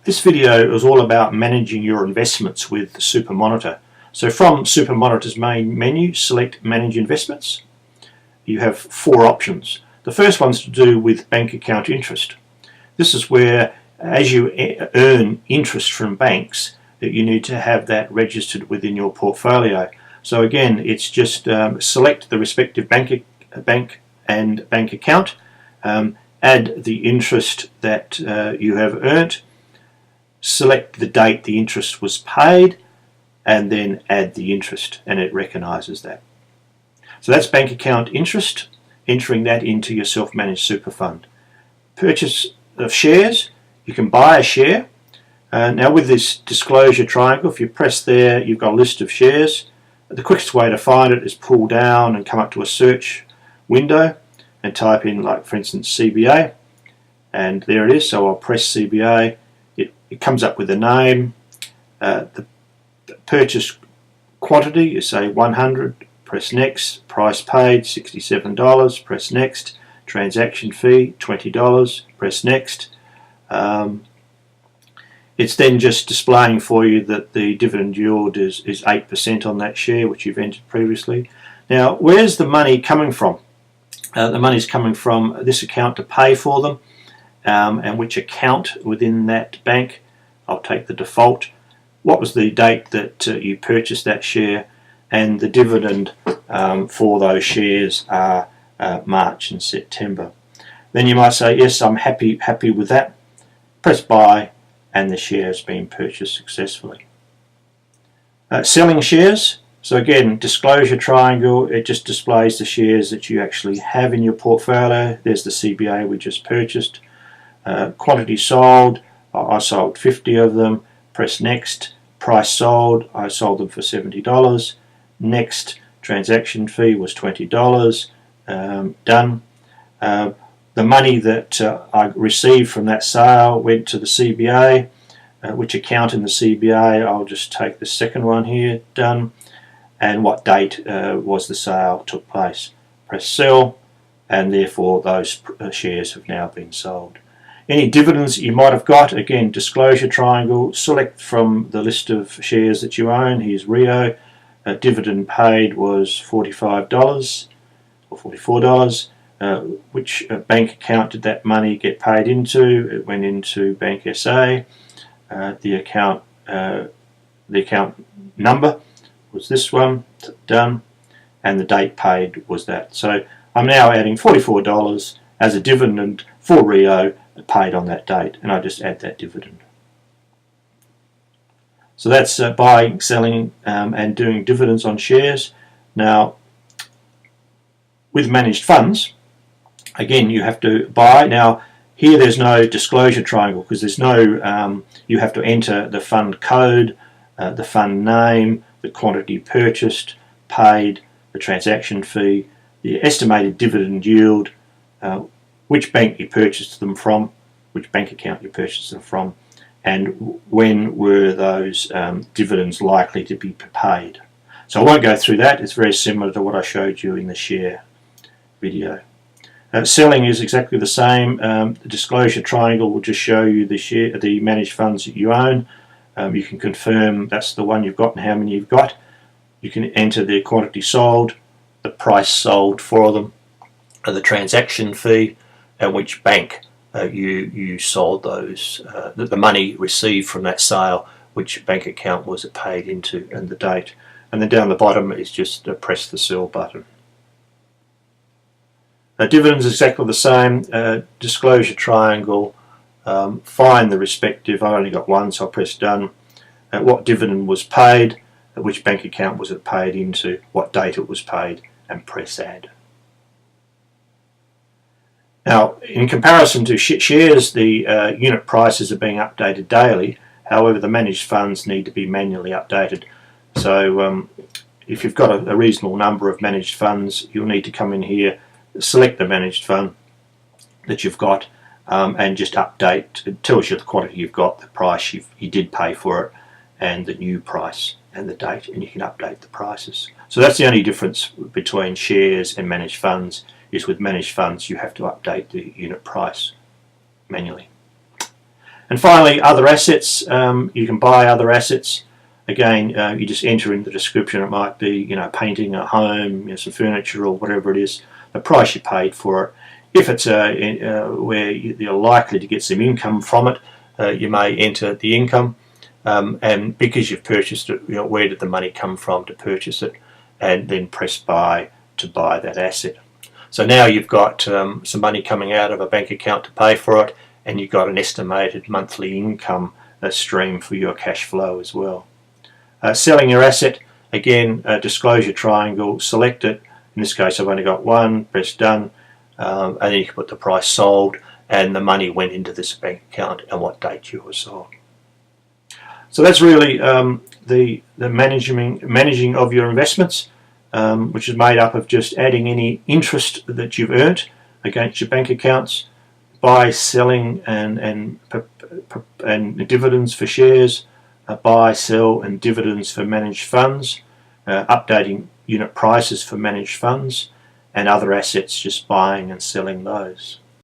This video is all about managing your investments with SuperMonitor. So from SuperMonitor's main menu, select Manage Investments. You have four options. The first one's to do with bank account interest. This is where, as you earn interest from banks, that you need to have that registered within your portfolio. So again, it's just select the respective bank and bank account, add the interest that you have earned, select the date the interest was paid, and then add the interest, and it recognizes that. So that's bank account interest, entering that into your self-managed super fund. Purchase of shares, you can buy a share. Now with this disclosure triangle, if you press there, you've got a list of shares. The quickest way to find it is pull down and come up to a search window and type in, like for instance, CBA, and there it is. So I'll press CBA. It comes up with a name, the purchase quantity, you say 100, press next, price paid $67, press next, transaction fee $20, press next. It's then just displaying for you that the dividend yield is 8% on that share which you've entered previously. Now, where's the money coming from? The money is coming from this account to pay for them, and which account within that bank. I'll take the default. What was the date that you purchased that share, and the dividend for those shares are March and September. Then you might say, yes, I'm happy with that. Press buy, and the share has been purchased successfully. Selling shares. So again, disclosure triangle, it just displays the shares that you actually have in your portfolio. There's the CBA we just purchased. Quantity sold, I sold 50 of them. Press next. Price sold, I sold them for $70. Next, transaction fee was $20. Done. The money that I received from that sale went to the CBA. Which account in the CBA? I'll just take the second one here. Done. And what date was the sale took place. Press sell, and therefore those shares have now been sold. Any dividends you might have got, again, disclosure triangle, select from the list of shares that you own. Here's Rio. Dividend paid was $45 or $44. Which bank account did that money get paid into? It went into Bank SA. The account number was this one. Done. And the date paid was that. So I'm now adding $44 as a dividend for Rio paid on that date, and I just add that dividend. So that's buying, selling, and doing dividends on shares. Now, with managed funds, again, you have to buy. Now, here there's no disclosure triangle because there's no, you have to enter the fund code, the fund name, the quantity purchased, paid, the transaction fee, the estimated dividend yield, which bank you purchased them from, which bank account you purchased them from, and when were those dividends likely to be paid. So I won't go through that. It's very similar to what I showed you in the share video. Selling is exactly the same. The disclosure triangle will just show you the managed funds that you own. You can confirm that's the one you've got and how many you've got. You can enter the quantity sold, the price sold for them, the transaction fee, and which bank you sold those, the money received from that sale, which bank account was it paid into, and the date. And then down the bottom is just press the sell button. Dividends is exactly the same. Disclosure triangle, find the respective, I only got one, so I'll press done. What dividend was paid, which bank account was it paid into, what date it was paid, and press add. Now, in comparison to shares, the unit prices are being updated daily. However, the managed funds need to be manually updated. So if you've got a reasonable number of managed funds, you'll need to come in here, select the managed fund that you've got, and just update. It tells you the quantity you've got, the price you did pay for it, and the new price and the date, and you can update the prices. So that's the only difference between shares and managed funds, is with managed funds you have to update the unit price manually. And finally, other assets. You can buy other assets. Again, you just enter in the description. It might be, painting a home, some furniture or whatever it is, the price you paid for it. If it's where you're likely to get some income from it, you may enter the income. And because you've purchased it, where did the money come from to purchase it, and then press buy to buy that asset. So now you've got some money coming out of a bank account to pay for it, and you've got an estimated monthly income stream for your cash flow as well. Selling your asset, again, disclosure triangle, select it. In this case I've only got one, press done, and then you can put the price sold and the money went into this bank account and what date you were sold. So that's really the managing of your investments, which is made up of just adding any interest that you've earned against your bank accounts, buy, selling, and dividends for shares, buy, sell, and dividends for managed funds, updating unit prices for managed funds, and other assets, just buying and selling those.